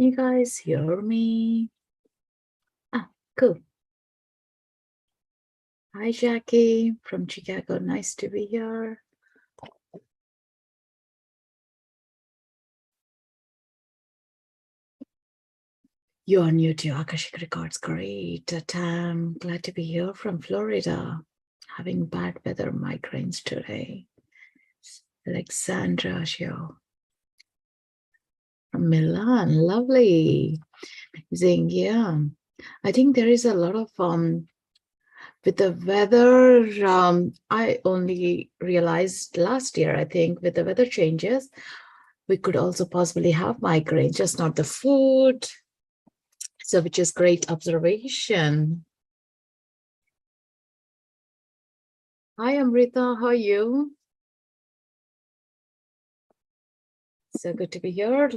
You guys hear me? Cool. Hi, Jackie from Chicago. Nice to be here. You are new to Akashic Records. Great. Tam, glad to be here from Florida. Having bad weather migraines today. Alexandra Show from Milan. Lovely. Amazing. Yeah. I think there is a lot of with the weather, I only realized last year, I think, with the weather changes, we could also possibly have migraine, just not the food. So, which is great observation. Hi, Amrita, how are you? So good to be here.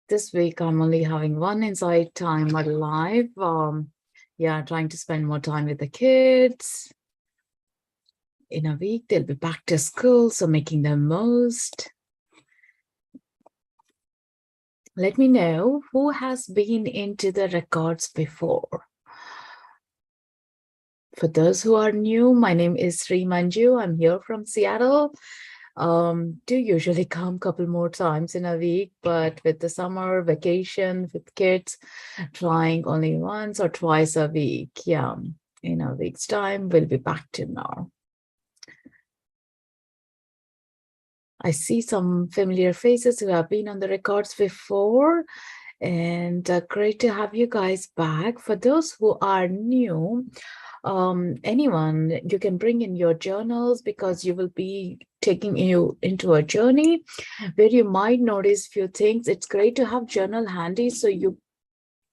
This week, I'm only having one Insight Time live. Yeah, trying to spend more time with the kids. In a week, they'll be back to school, so making the most. Let me know who has been into the records before. For those who are new, my name is Srimanju. I'm here from Seattle. Do usually come a couple more times in a week, but with the summer vacation with kids, trying only once or twice a week. Yeah, in a week's time, we'll be back to now. I see some familiar faces who have been on the records before, and great to have you guys back. For those who are new, anyone, you can bring in your journals because you will be taking you into a journey where you might notice few things. It's great to have journal handy so you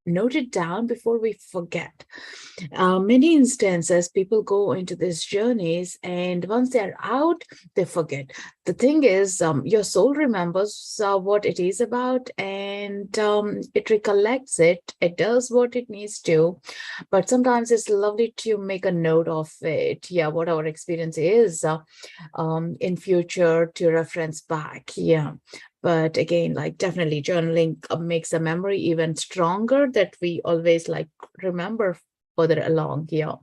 note it down before we forget. Many instances, people go into these journeys, and once they're out, they forget. The thing is, your soul remembers what it is about, and it recollects it. It does what it needs to, but sometimes it's lovely to make a note of it. Yeah, what our experience is in future to reference back. Yeah. But again, like definitely journaling makes the memory even stronger, that we always like remember further along here.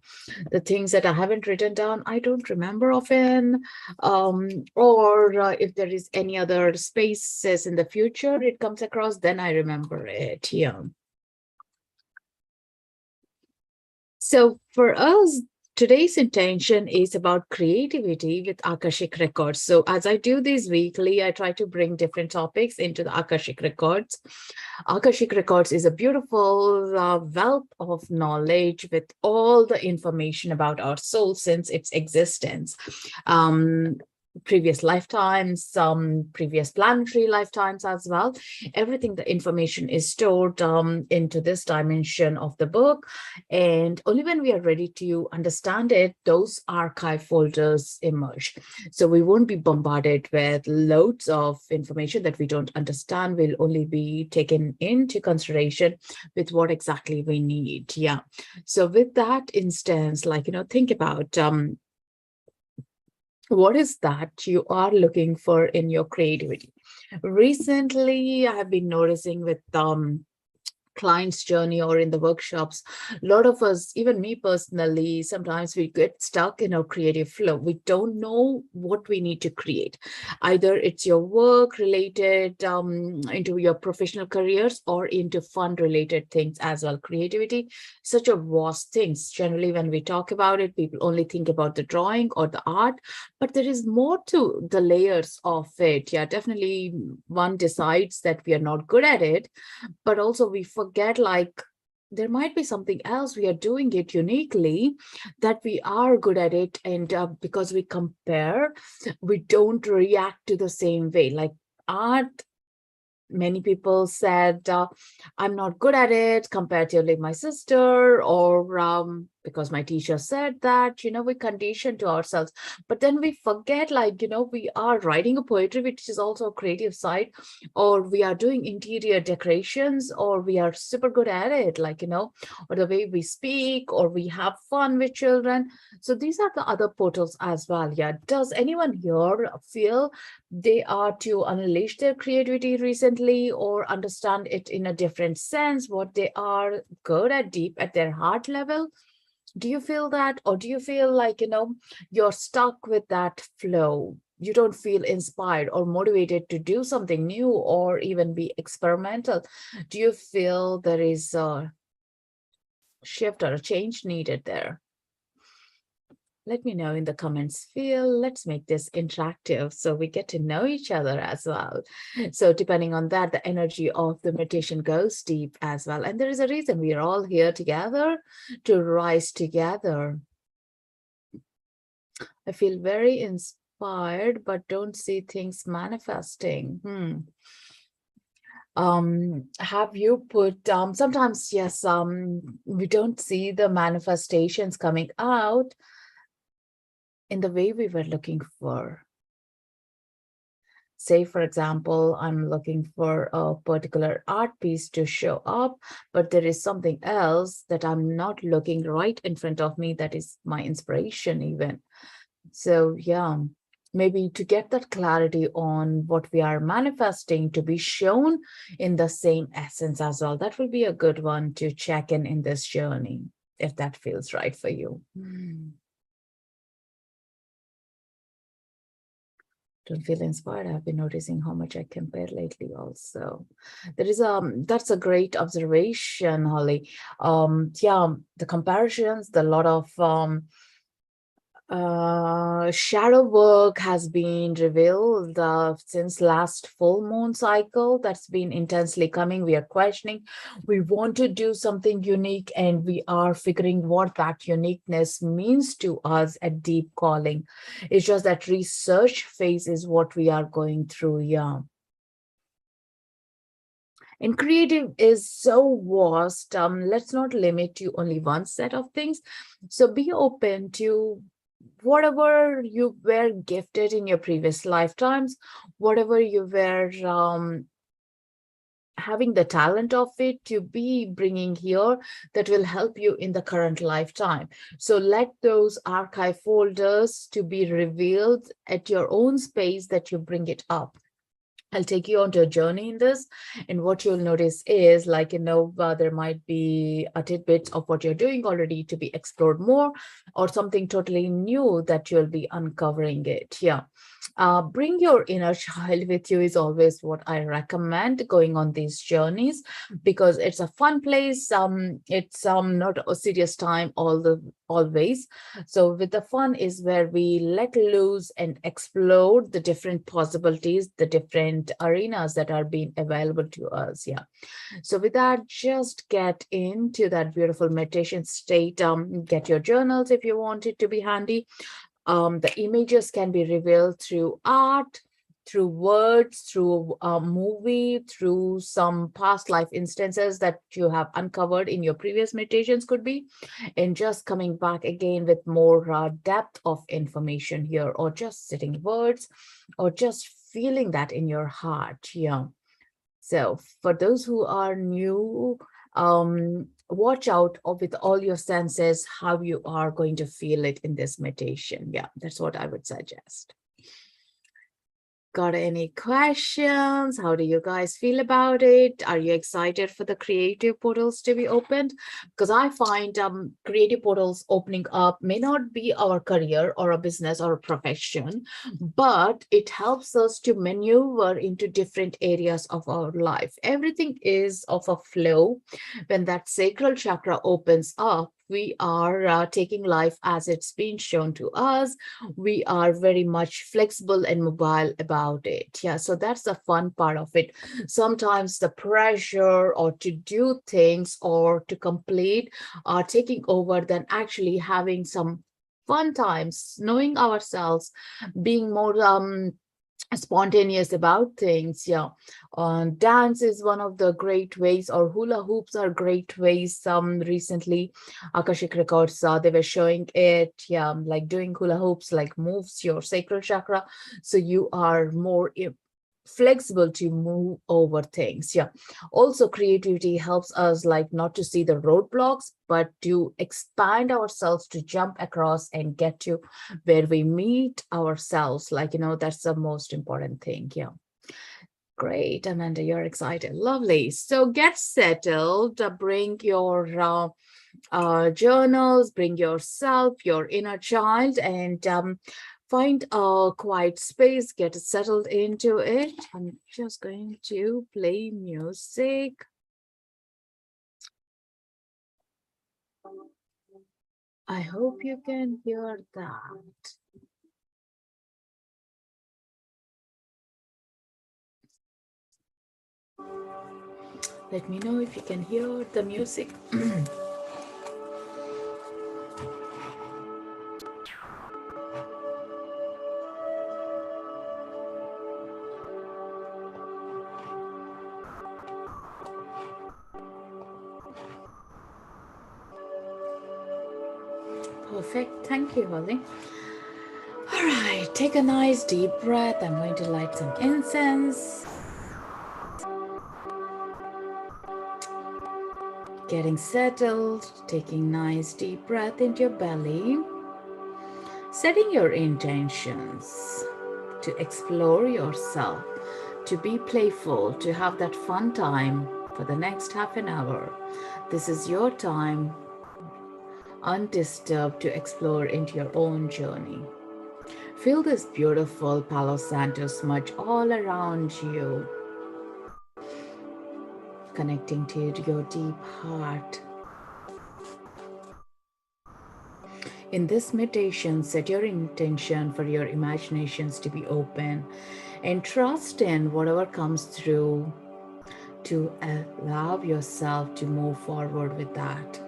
The things that I haven't written down, I don't remember often. Or if there is any other spaces in the future, it comes across, then I remember it. Yeah. So for us, today's intention is about creativity with Akashic Records. So as I do this weekly, I try to bring different topics into the Akashic Records. Akashic Records is a beautiful wealth of knowledge with all the information about our soul since its existence. Previous lifetimes, some previous planetary lifetimes as well. Everything, the information is stored into this dimension of the book. And only when we are ready to understand it, those archive folders emerge. So we won't be bombarded with loads of information that we don't understand. We'll only be taken into consideration with what exactly we need. Yeah. So with that instance, like, think about what is that you are looking for in your creativity. Recently, I have been noticing with client's journey or in the workshops, a lot of us, even me personally, sometimes we get stuck in our creative flow. We don't know what we need to create. Either it's your work related into your professional careers or into fun related things as well. Creativity, such a vast things. Generally, when we talk about it, people only think about the drawing or the art, but there is more to the layers of it. Yeah, definitely one decides that we are not good at it, but also we forget, like, there might be something else we are doing it uniquely, that we are good at it, and because we compare, we don't react to the same way. Like art, many people said, I'm not good at it comparatively my sister, or because my teacher said that, we condition to ourselves. But then we forget, like, we are writing a poetry, which is also a creative side, or we are doing interior decorations, or we are super good at it, like, or the way we speak, or we have fun with children. So these are the other portals as well. Yeah. Does anyone here feel they are to unleash their creativity recently, or understand it in a different sense, what they are good at deep at their heart level? Do you feel that, or do you feel like, you're stuck with that flow? You don't feel inspired or motivated to do something new or even be experimental? Do you feel there is a shift or a change needed there? Let me know in the comments field. Let's make this interactive so we get to know each other as well. So depending on that, the energy of the meditation goes deep as well. And there is a reason we are all here together to rise together. I feel very inspired, but don't see things manifesting. Have you put sometimes, yes, we don't see the manifestations coming out in the way we were looking for. Say, for example, I'm looking for a particular art piece to show up, but there is something else that I'm not looking right in front of me that is my inspiration even. So yeah, maybe to get that clarity on what we are manifesting to be shown in the same essence as well, that will be a good one to check in this journey, if that feels right for you. Don't feel inspired. I've been noticing how much I compare lately also. There is that's a great observation, Holly. Yeah, the comparisons, the lot of shadow work has been revealed since last full moon cycle. That's been intensely coming. We are questioning. We want to do something unique, and we are figuring what that uniqueness means to us at deep calling. It's just that research phase is what we are going through. Yeah. And creative is so vast. Let's not limit to only one set of things. So be open to whatever you were gifted in your previous lifetimes, whatever you were having the talent of it to be bringing here, that will help you in the current lifetime. So let those archive folders to be revealed at your own space, that you bring it up. I'll take you on to a journey in this, and what you'll notice is, like, there might be a tidbit of what you're doing already to be explored more, or something totally new that you'll be uncovering it. Yeah. Bring your inner child with you is always what I recommend going on these journeys, because it's a fun place. It's not a serious time always. So with the fun is where we let loose and explore the different possibilities, the different arenas that are being available to us. Yeah. So with that, just get into that beautiful meditation state. Get your journals if you want it to be handy. The images can be revealed through art, through words, through a movie, through some past life instances that you have uncovered in your previous meditations could be, and just coming back again with more depth of information here, or just sitting words, or just feeling that in your heart. Yeah. So for those who are new, watch out with all your senses, how you are going to feel it in this meditation. Yeah, that's what I would suggest. Got any questions? How do you guys feel about it? Are you excited for the creative portals to be opened? Because I find creative portals opening up may not be our career or a business or a profession, but it helps us to maneuver into different areas of our life. Everything is of a flow. When that sacral chakra opens up, we are taking life as it's been shown to us. We are very much flexible and mobile about it. Yeah, so that's the fun part of it. Sometimes the pressure or to do things or to complete are taking over than actually having some fun times, knowing ourselves, being more spontaneous about things. Yeah, dance is one of the great ways, or hula hoops are great ways. Recently Akashic Records, they were showing it. Yeah, like doing hula hoops like moves your sacral chakra, so you are more flexible to move over things. Yeah, also creativity helps us like not to see the roadblocks, but to expand ourselves, to jump across and get to where we meet ourselves. Like, that's the most important thing. Yeah, great, Amanda, you're excited. Lovely. So get settled. Bring your journals, bring yourself, your inner child, and find a quiet space, get settled into it. I'm just going to play music. I hope you can hear that. Let me know if you can hear the music. Perfect. Thank you, Holly. All right, take a nice deep breath. I'm going to light some incense. Getting settled, taking nice deep breath into your belly. Setting your intentions to explore yourself, to be playful, to have that fun time for the next half an hour. This is your time, undisturbed, to explore into your own journey. Feel this beautiful Palo Santo smudge all around you, connecting to your deep heart. In this meditation, set your intention for your imaginations to be open and trust in whatever comes through, to allow yourself to move forward with that.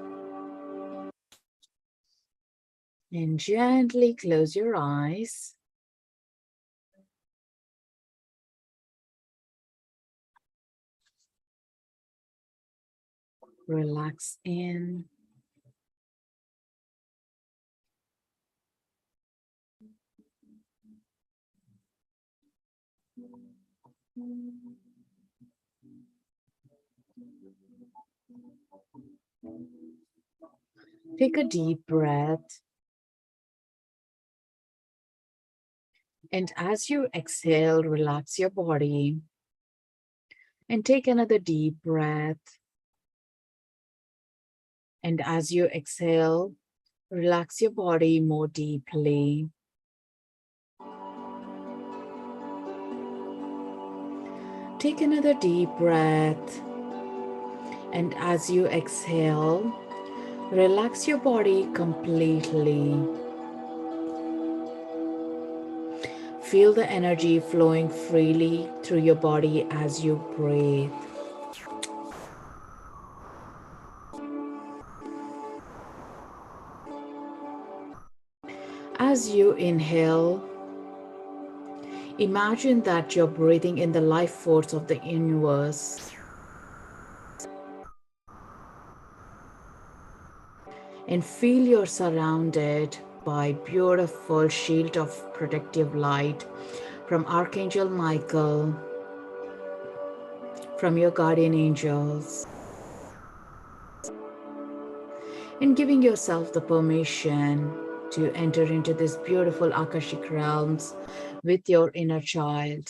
And gently close your eyes. Relax in. Take a deep breath. And as you exhale, relax your body. And take another deep breath. And as you exhale, relax your body more deeply. Take another deep breath. And as you exhale, relax your body completely. Feel the energy flowing freely through your body as you breathe. As you inhale, imagine that you're breathing in the life force of the universe. And feel you're surrounded by beautiful shield of protective light from Archangel Michael, from your guardian angels, and giving yourself the permission to enter into this beautiful Akashic realms with your inner child.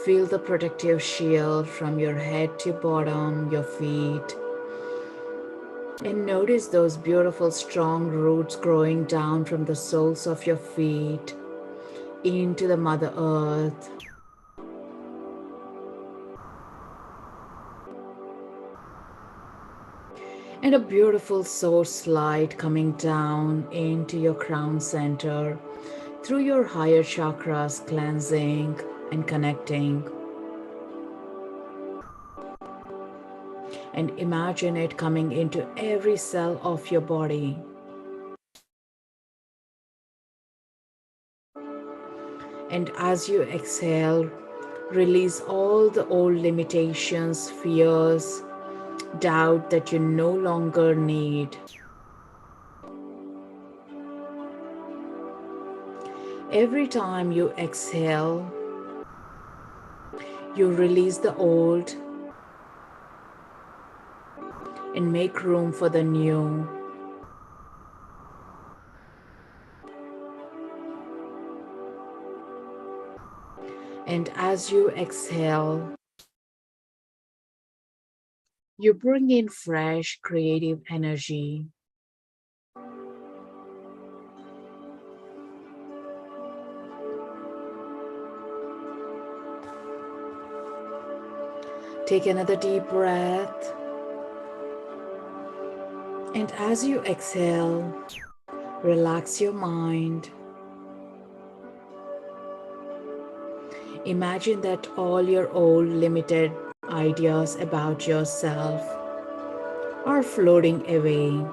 Feel the protective shield from your head to bottom, your feet. And notice those beautiful strong roots growing down from the soles of your feet into the Mother Earth. And a beautiful source light coming down into your crown center through your higher chakras, cleansing and connecting. And imagine it coming into every cell of your body. And as you exhale, release all the old limitations, fears, doubt that you no longer need. Every time you exhale, you release the old and make room for the new. And as you exhale, you bring in fresh creative energy. Take another deep breath. And as you exhale, relax your mind. Imagine that all your old limited ideas about yourself are floating away.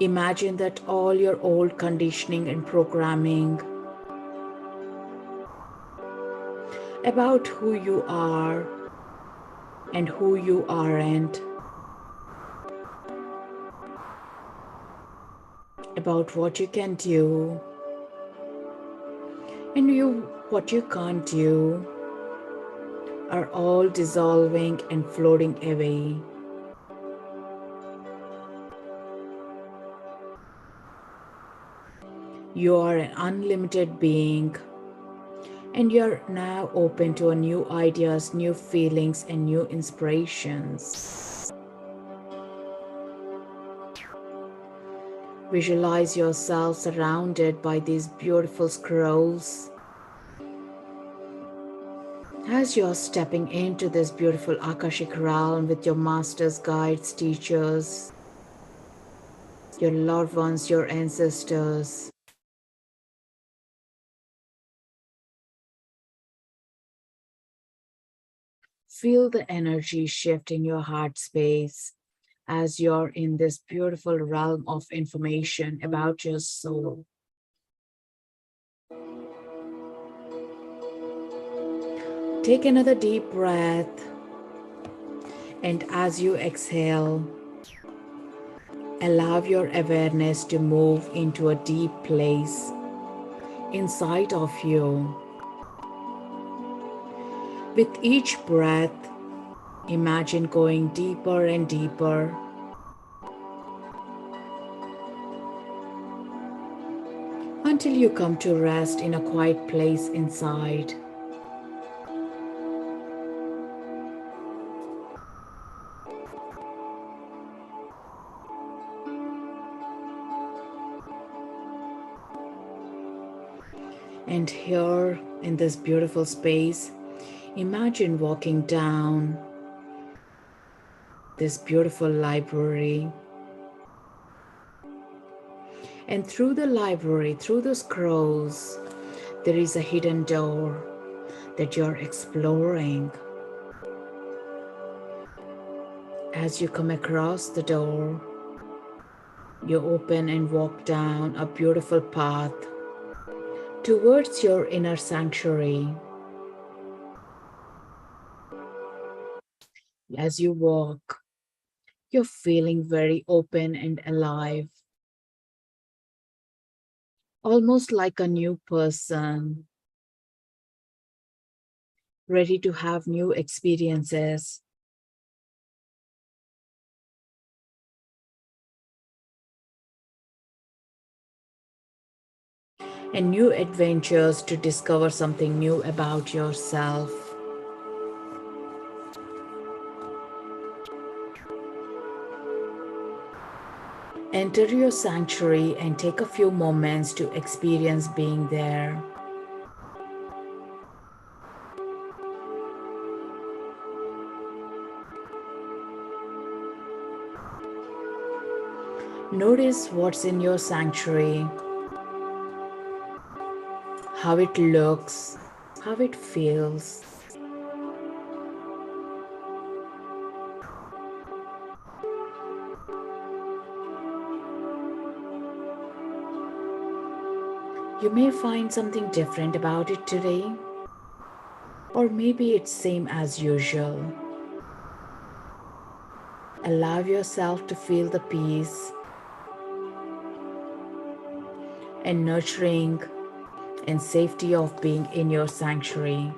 Imagine that all your old conditioning and programming about who you are and who you aren't, about what you can do and what you can't do, are all dissolving and floating away. You are an unlimited being, and you're now open to new ideas, new feelings, and new inspirations. Visualize yourself surrounded by these beautiful scrolls. As you're stepping into this beautiful Akashic realm with your masters, guides, teachers, your loved ones, your ancestors, feel the energy shift in your heart space as you're in this beautiful realm of information about your soul. Take another deep breath, and as you exhale, allow your awareness to move into a deep place inside of you. With each breath, imagine going deeper and deeper until you come to rest in a quiet place inside. And here in this beautiful space, imagine walking down this beautiful library. And through the library, through the scrolls, there is a hidden door that you're exploring. As you come across the door, you open and walk down a beautiful path towards your inner sanctuary. As you walk, you're feeling very open and alive, almost like a new person, ready to have new experiences. And new adventures to discover something new about yourself. Enter your sanctuary and take a few moments to experience being there. Notice what's in your sanctuary, how it looks, how it feels. You may find something different about it today, or maybe it's same as usual. Allow yourself to feel the peace and nurturing and safety of being in your sanctuary.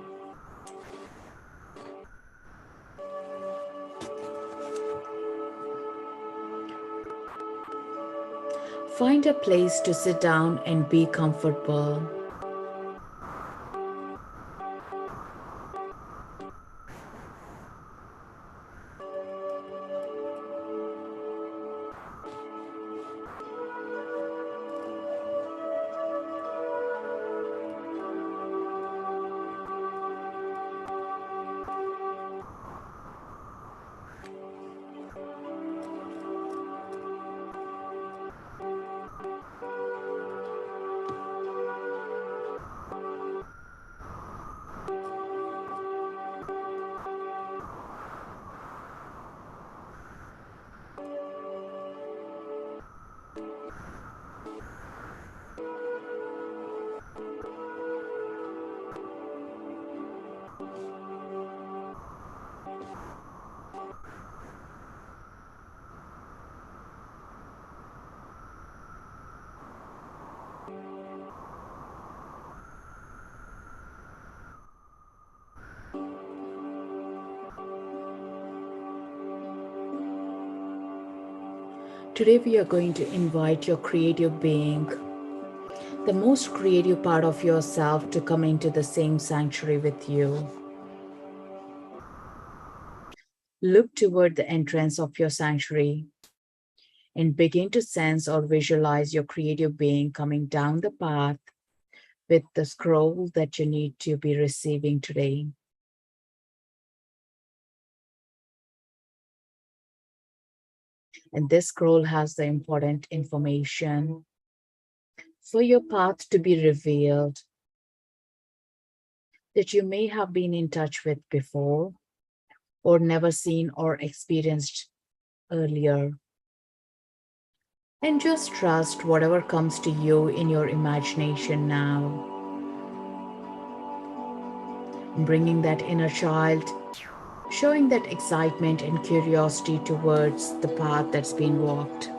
Find a place to sit down and be comfortable. Today we are going to invite your creative being, the most creative part of yourself, to come into the same sanctuary with you. Look toward the entrance of your sanctuary and begin to sense or visualize your creative being coming down the path with the scroll that you need to be receiving today. And this scroll has the important information for your path to be revealed that you may have been in touch with before or never seen or experienced earlier. And just trust whatever comes to you in your imagination now, bringing that inner child, showing that excitement and curiosity towards the path that's been walked.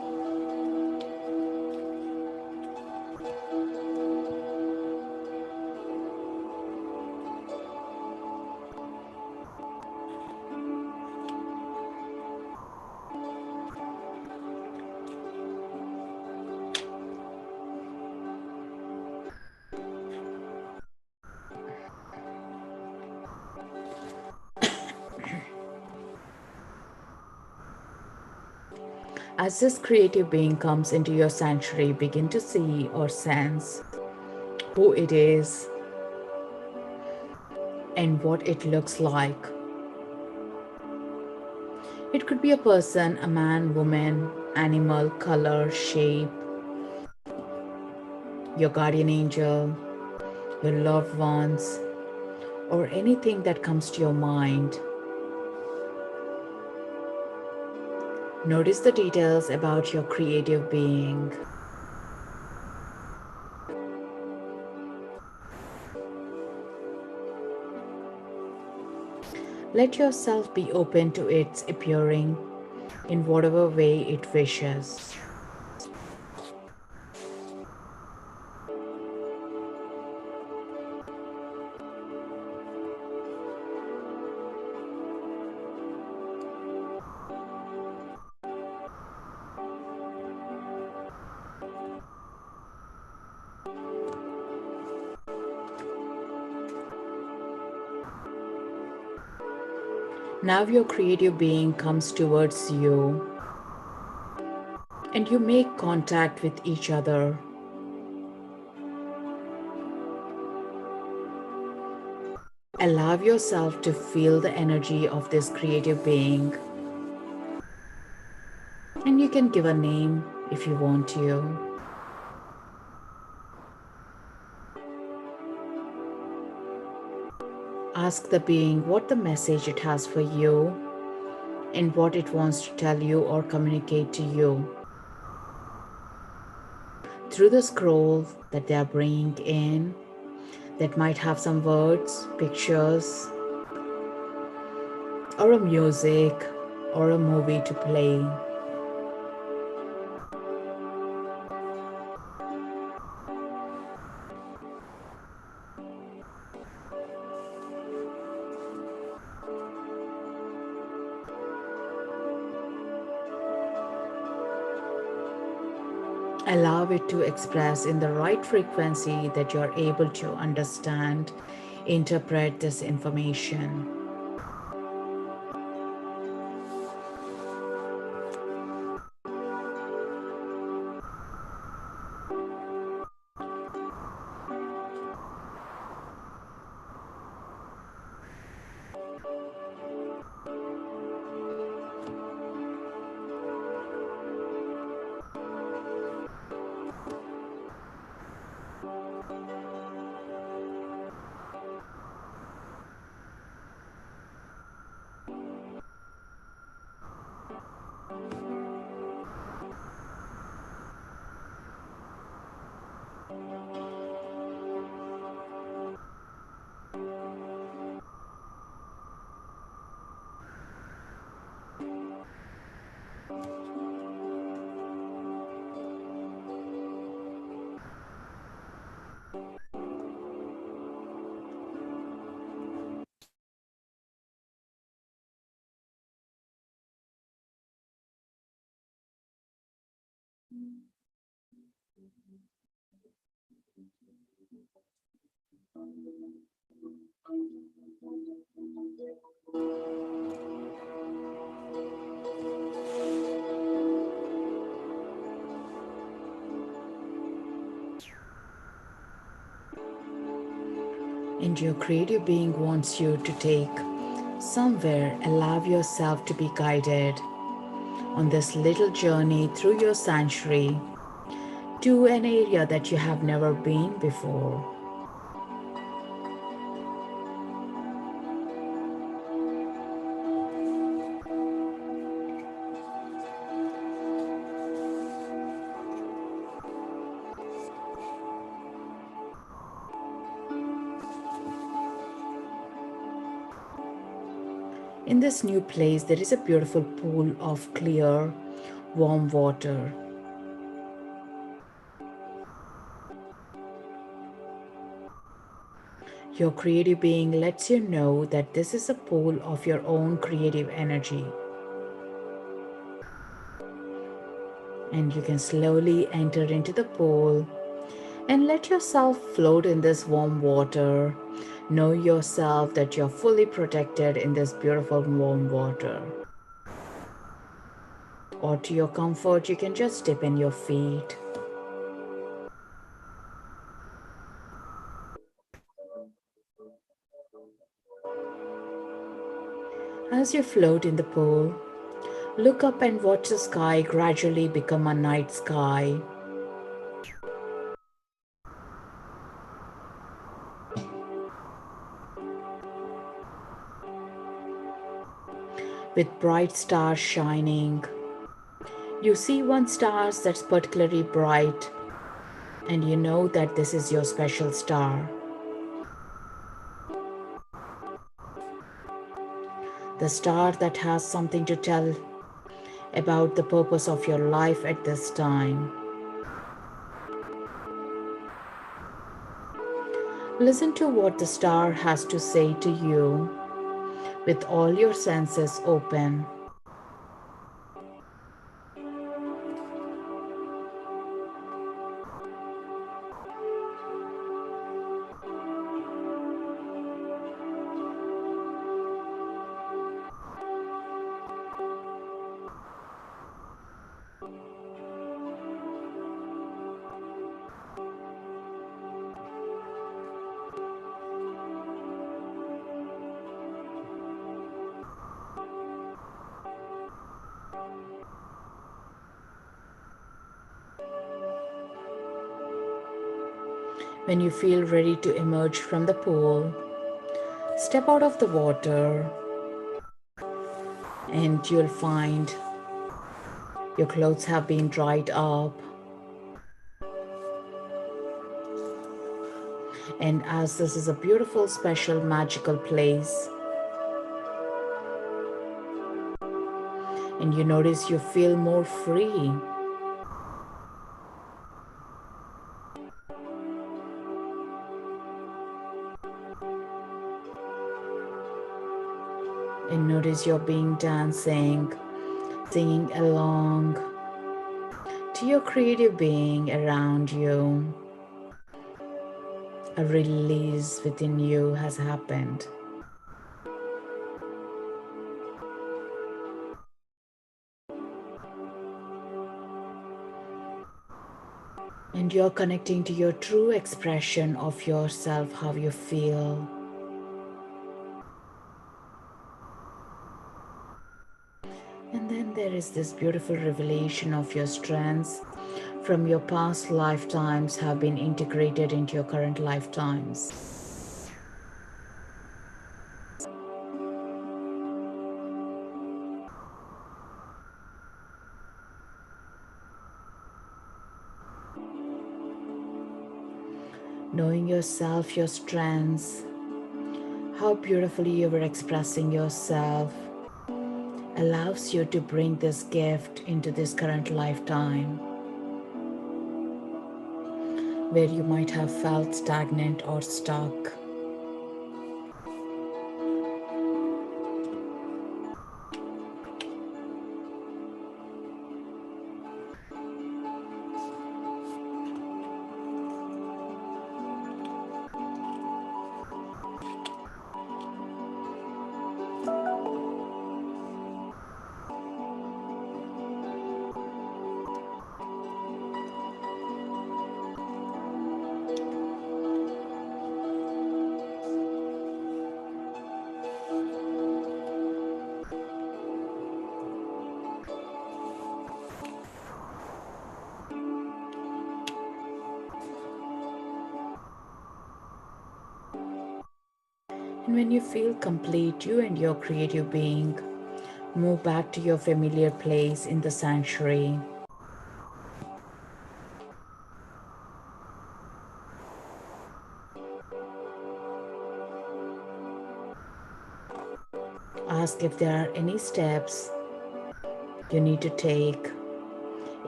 As this creative being comes into your sanctuary, begin to see or sense who it is and what it looks like. It could be a person, a man, woman, animal, color, shape, your guardian angel, your loved ones, or anything that comes to your mind. Notice the details about your creative being. Let yourself be open to its appearing in whatever way it wishes. Now your creative being comes towards you and you make contact with each other. Allow yourself to feel the energy of this creative being. And you can give a name if you want to. Ask the being what the message it has for you and what it wants to tell you or communicate to you through the scroll that they are bringing in, that might have some words, pictures, or a music, or a movie to play. Allow it to express in the right frequency that you're able to understand, interpret this information. And your creative being wants you to take somewhere, allow yourself to be guided on this little journey through your sanctuary to an area that you have never been before. In this new place, there is a beautiful pool of clear, warm water. Your creative being lets you know that this is a pool of your own creative energy. And you can slowly enter into the pool and let yourself float in this warm water. Know yourself that you're fully protected in this beautiful warm water. Or to your comfort, you can just dip in your feet. As you float in the pool, look up and watch the sky gradually become a night sky. With bright stars shining. You see one star that's particularly bright, and you know that this is your special star. The star that has something to tell about the purpose of your life at this time. Listen to what the star has to say to you with all your senses open. When you feel ready to emerge from the pool, step out of the water and you'll find your clothes have been dried up. And as this is a beautiful, special, magical place, and you notice you feel more free. And notice you're being dancing, singing along to your creative being around you. A release within you has happened. And you're connecting to your true expression of yourself, how you feel. And then there is this beautiful revelation of your strengths from your past lifetimes have been integrated into your current lifetimes. Knowing yourself, your strengths, how beautifully you were expressing yourself, allows you to bring this gift into this current lifetime, where you might have felt stagnant or stuck. And when you feel complete, you and your creative being move back to your familiar place in the sanctuary. Ask if there are any steps you need to take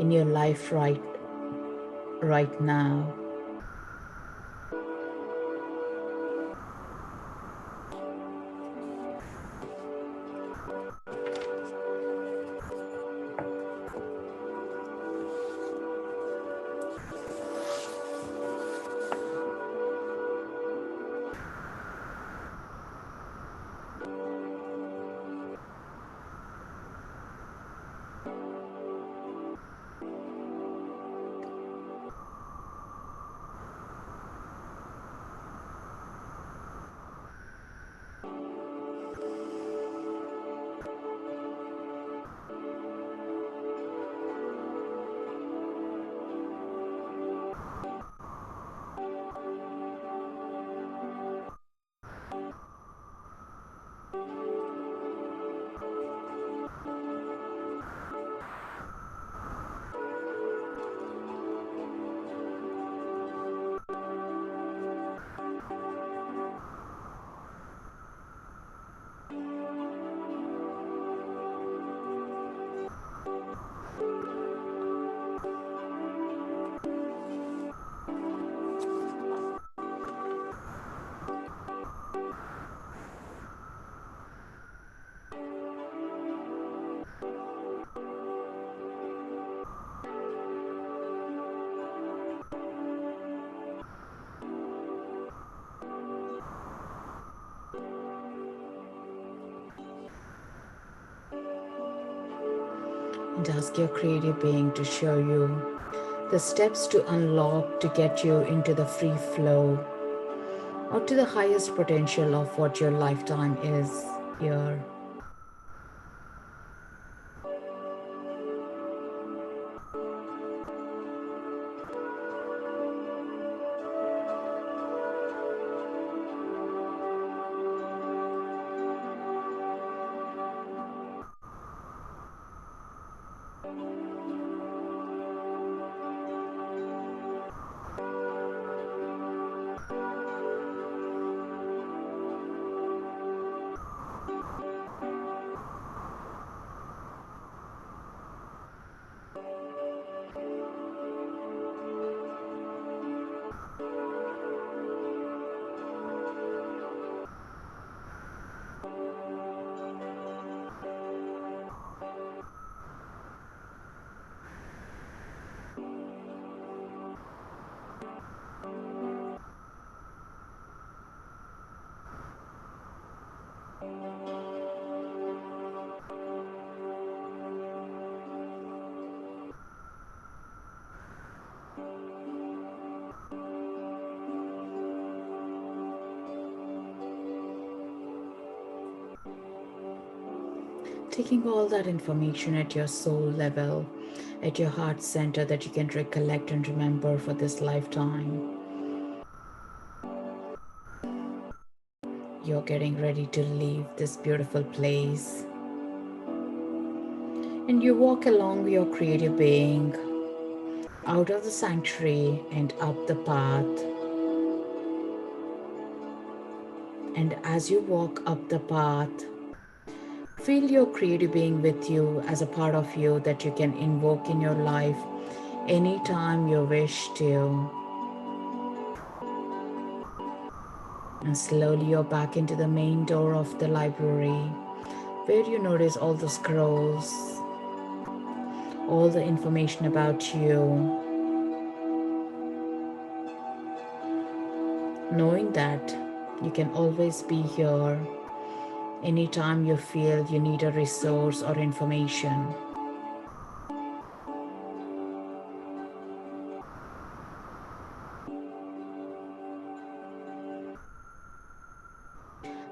in your life right now. And ask your creative being to show you the steps to unlock to get you into the free flow or to the highest potential of what your lifetime is here. Taking all that information at your soul level, at your heart center that you can recollect and remember for this lifetime. You're getting ready to leave this beautiful place. And you walk along your creative being out of the sanctuary and up the path. And as you walk up the path, feel your creative being with you as a part of you that you can invoke in your life anytime you wish to. And slowly you're back into the main door of the library where you notice all the scrolls, all the information about you, knowing that you can always be here anytime you feel you need a resource or information.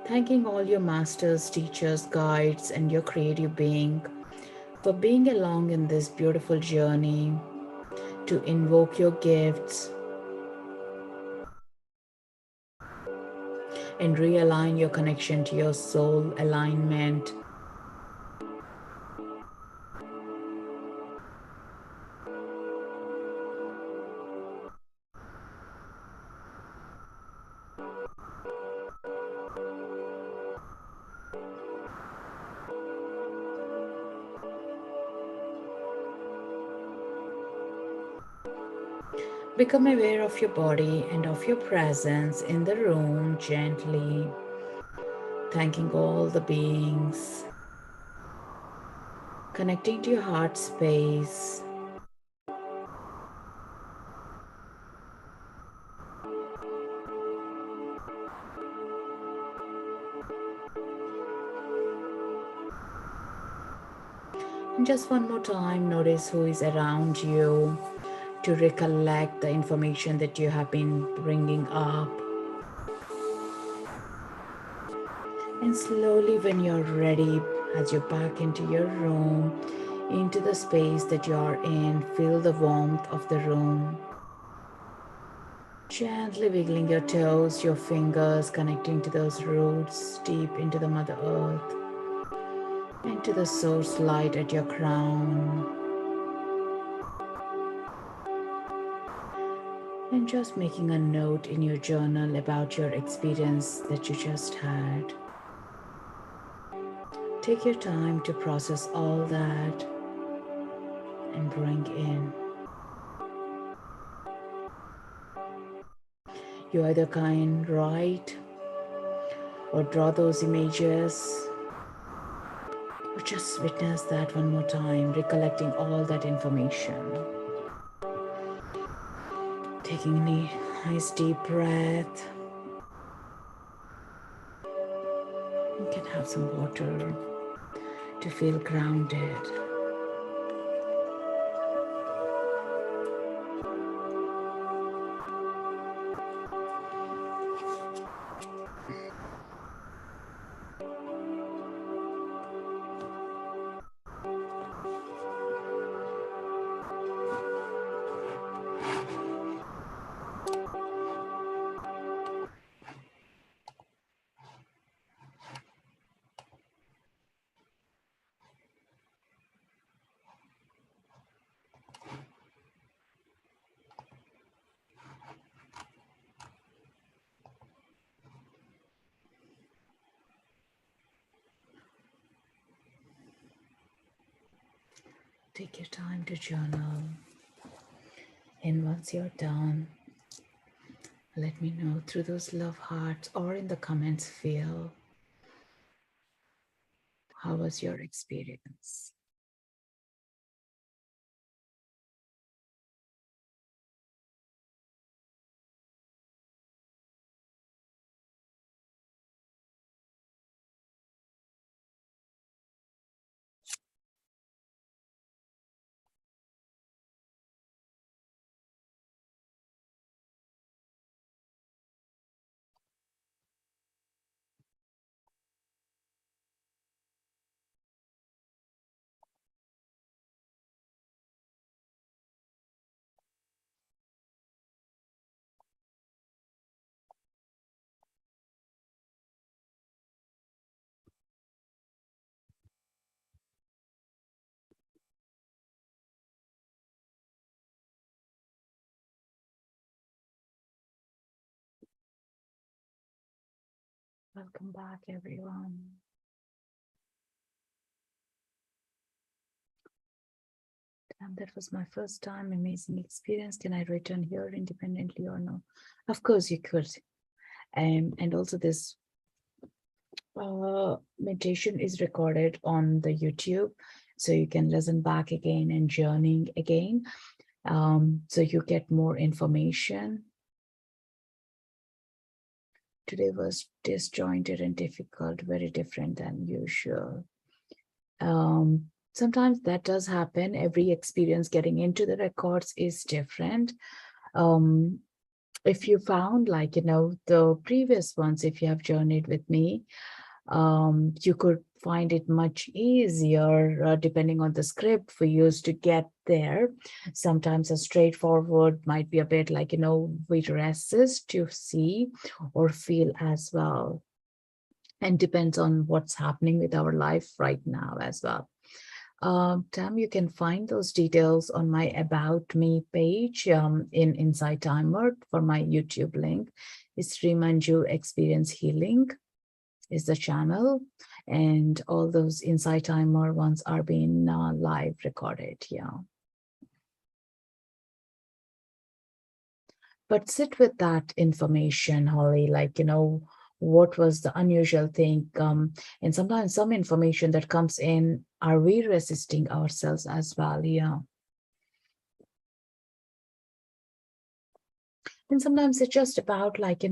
Thanking all your masters, teachers, guides, and your creative being for being along in this beautiful journey to invoke your gifts and realign your connection to your soul alignment. Become aware of your body and of your presence in the room gently, thanking all the beings, connecting to your heart space. And just one more time, notice who is around you to recollect the information that you have been bringing up. And slowly, when you're ready, as you're back into your room, into the space that you're in, feel the warmth of the room. Gently wiggling your toes, your fingers connecting to those roots deep into the Mother Earth, into the source light at your crown. And just making a note in your journal about your experience that you just had. Take your time to process all that and bring in. You either can write or draw those images or just witness that one more time, recollecting all that information. Taking a nice deep breath. You can have some water to feel grounded. Take your time to journal. And once you're done, let me know through those love hearts or in the comments field How was your experience? Welcome back, everyone. That was my first time. Amazing experience. Can I return here independently or no? Of course you could. And also this meditation is recorded on the YouTube, so you can listen back again and journeying again. So you get more information. Today was disjointed and difficult, very different than usual. Sometimes that does happen. Every experience getting into the records is different. If you found, like, the previous ones, if you have journeyed with me, you could find it much easier depending on the script for you to get there. Sometimes a straightforward might be a bit like, we resist to see or feel as well. And depends on what's happening with our life right now as well. Tam, you can find those details on my About Me page in Insighttimer for my YouTube link. It's Srimanju Experience Healing is the channel, and all those Insighttimer ones are being live recorded. Yeah. But sit with that information, Holly, like, what was the unusual thing? And sometimes some information that comes in, are we resisting ourselves as well? Yeah. And sometimes it's just about, like,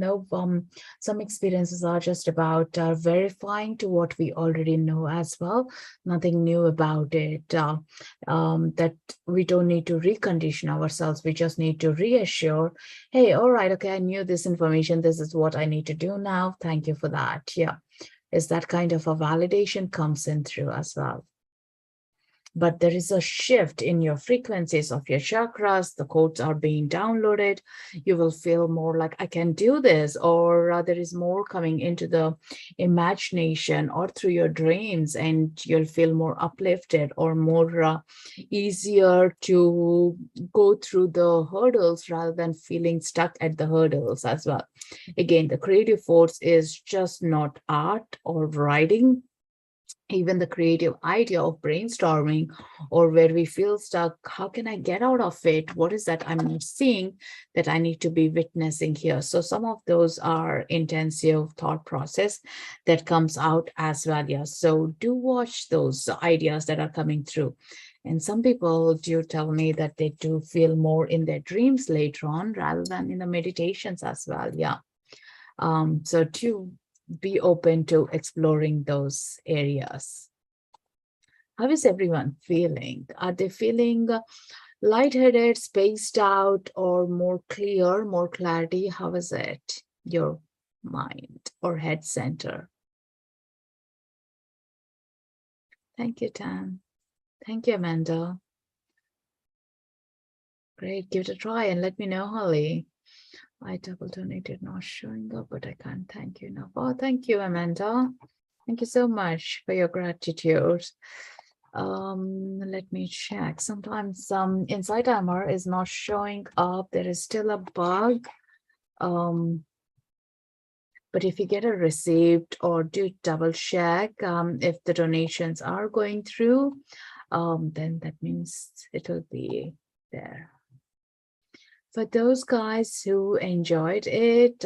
some experiences are just about verifying to what we already know as well. Nothing new about it. That we don't need to recondition ourselves. We just need to reassure, hey, all right, okay, I knew this information. This is what I need to do now. Thank you for that. Yeah. Is that kind of a validation comes in through as well. But there is a shift in your frequencies of your chakras. The codes are being downloaded. You will feel more like, I can do this, or there is more coming into the imagination or through your dreams, and you'll feel more uplifted or more easier to go through the hurdles rather than feeling stuck at the hurdles as well. Again, the creative force is just not art or writing. Even the creative idea of brainstorming, or where we feel stuck, how can I get out of it? What is that I'm not seeing that I need to be witnessing here? So some of those are intensive thought process that comes out as well. Yeah. So do watch those ideas that are coming through. And some people do tell me that they do feel more in their dreams later on rather than in the meditations as well. Yeah. So to be open to exploring those areas. How is everyone feeling? Are they feeling lightheaded, spaced out, or more clear, more clarity? How is it? Your mind or head center? Thank you, Tan. Thank you, Amanda. Great. Give it a try and let me know, Holly. I double donated, not showing up, but I can't thank you enough. Oh, thank you, Amanda. Thank you so much for your gratitude. Let me check. Sometimes Insighttimer is not showing up. There is still a bug. But if you get a receipt, or do double check if the donations are going through, then that means it will be there. For those guys who enjoyed it,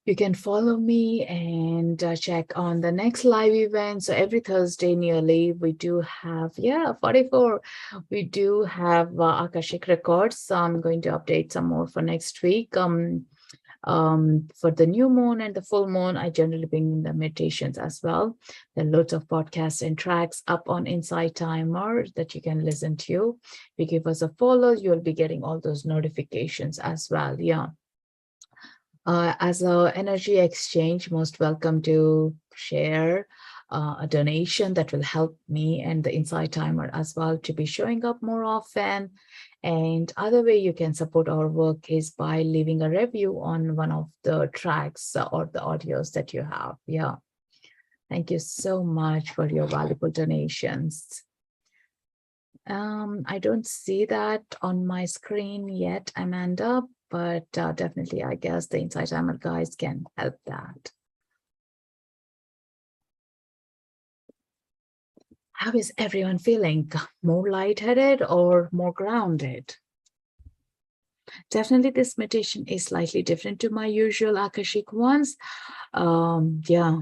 You can follow me and check on the next live event. So every Thursday nearly we do have, 44. We do have Akashic Records. So I'm going to update some more for next week. For the new moon and the full moon, I generally bring in the meditations as well. There are loads of podcasts and tracks up on Insighttimer that you can listen to. If you give us a follow, you'll be getting all those notifications as well. Yeah. As a energy exchange, most welcome to share a donation that will help me and the Insighttimer as well to be showing up more often. And other way you can support our work is by leaving a review on one of the tracks or the audios that you have. Yeah. Thank you so much for your valuable donations. I don't see that on my screen yet, Amanda, but definitely, I guess the Insighttimer guys can help that. How is everyone feeling? More lightheaded or more grounded? Definitely, this meditation is slightly different to my usual Akashic ones. Yeah.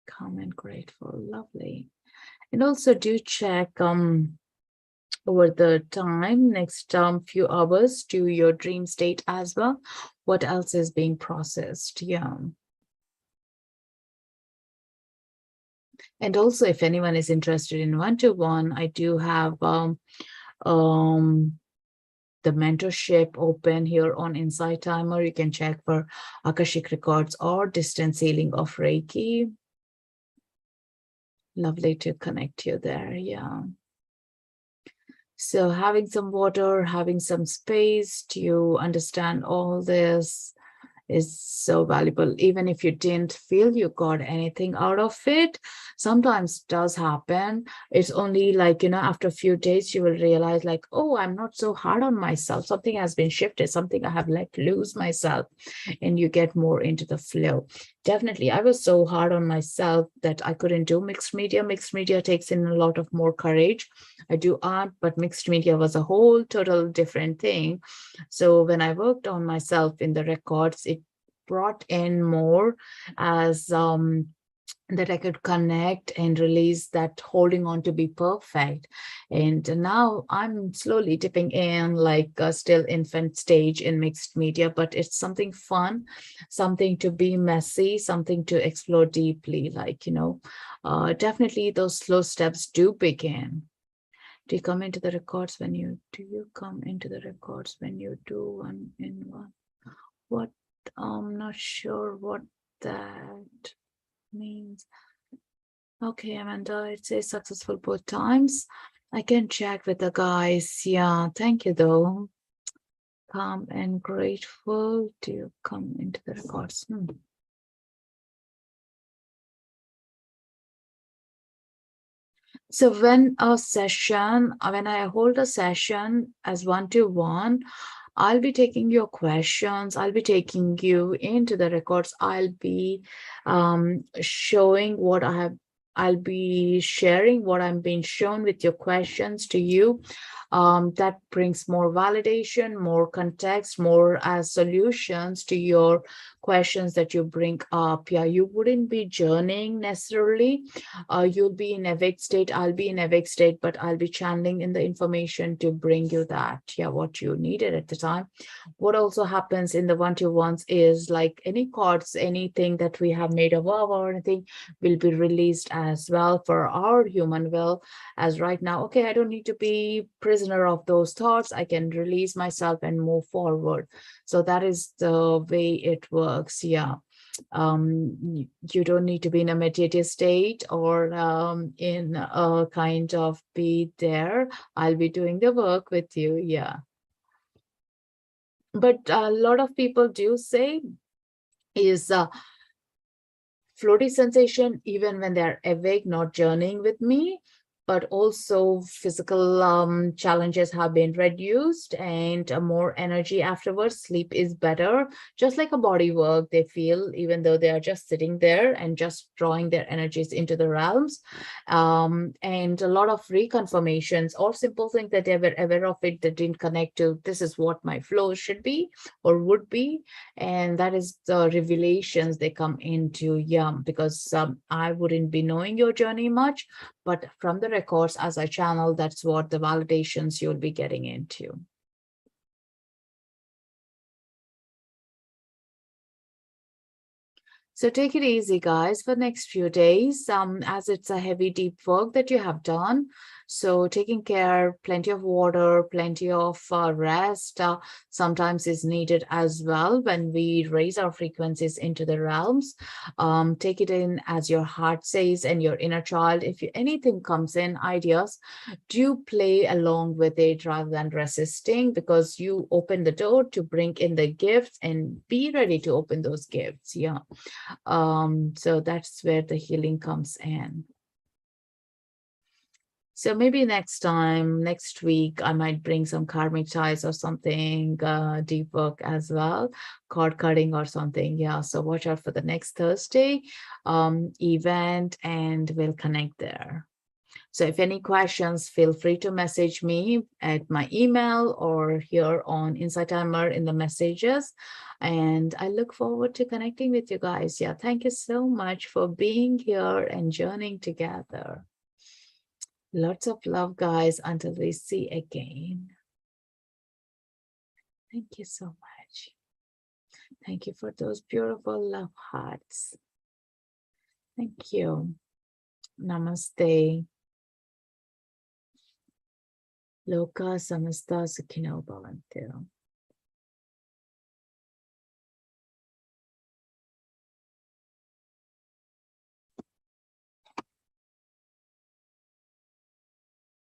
Calm and grateful, lovely. And also do check over the time, next few hours to your dream state as well. What else is being processed? Yeah. And also, if anyone is interested in one-to-one, I do have the mentorship open here on Insighttimer. You can check for Akashic Records or distance healing of Reiki. Lovely to connect you there. Yeah. So having some water, having some space to understand all this is so valuable. Even if you didn't feel you got anything out of it, sometimes does happen. It's only like, after a few days, you will realize like, oh, I'm not so hard on myself. Something has been shifted, something I have let loose myself, and you get more into the flow. Definitely, I was so hard on myself that I couldn't do mixed media. Mixed media takes in a lot of more courage. I do art, but mixed media was a whole total different thing. So when I worked on myself in the records, it brought in more as that I could connect and release that holding on to be perfect. And now I'm slowly dipping in like still infant stage in mixed media, but it's something fun, something to be messy, something to explore deeply, like, definitely those slow steps do begin. Do you come into the records when you do one in one? What? I'm not sure what that means. Okay, Amanda, it says successful both times. I can check with the guys. Yeah, thank you though. Calm and grateful. Do you come into the records? So when I hold a session as one-to-one, I'll be taking your questions. I'll be taking you into the records. I'll be showing what I have. I'll be sharing what I'm being shown with your questions to you. That brings more validation, more context, more as solutions to your questions that you bring up. Yeah, you wouldn't be journeying necessarily. You'll be in awake state. I'll be in awake state, but I'll be channeling in the information to bring you that. Yeah, what you needed at the time. What also happens in the one-to-ones is like any cards, anything that we have made a vow or anything will be released as well for our human will. As right now, okay, I don't need to be prisoner of those thoughts. I can release myself and move forward. So that is the way it works. Yeah. You don't need to be in a meditative state or in a kind of be there. I'll be doing the work with you. Yeah. But a lot of people do say is floaty sensation, even when they're awake, not journeying with me. but also physical challenges have been reduced, and more energy afterwards. Sleep is better, just like a body work. They feel, even though they are just sitting there and just drawing their energies into the realms. And a lot of reconfirmations or simple things that they were aware of it that didn't connect to, this is what my flow should be or would be. And that is the revelations they come into. Yeah, because I wouldn't be knowing your journey much, but from the records as I channel, that's what the validations you'll be getting into. So take it easy, guys, for next few days, as it's a heavy, deep work that you have done. So taking care, plenty of water, plenty of rest, sometimes is needed as well when we raise our frequencies into the realms. Take it in as your heart says and your inner child. If anything comes in, ideas, do play along with it rather than resisting, because you open the door to bring in the gifts and be ready to open those gifts. Yeah. So that's where the healing comes in. So maybe next time, next week, I might bring some karmic ties or something, deep work as well, cord cutting or something. Yeah. So watch out for the next Thursday event, and we'll connect there. So if any questions, feel free to message me at my email or here on Insighttimer in the messages. And I look forward to connecting with you guys. Yeah, thank you so much for being here and journeying together. Lots of love, guys, until we see again. Thank you so much. Thank you for those beautiful love hearts. Thank you. Namaste. Loka samasta sukhino bhavantu.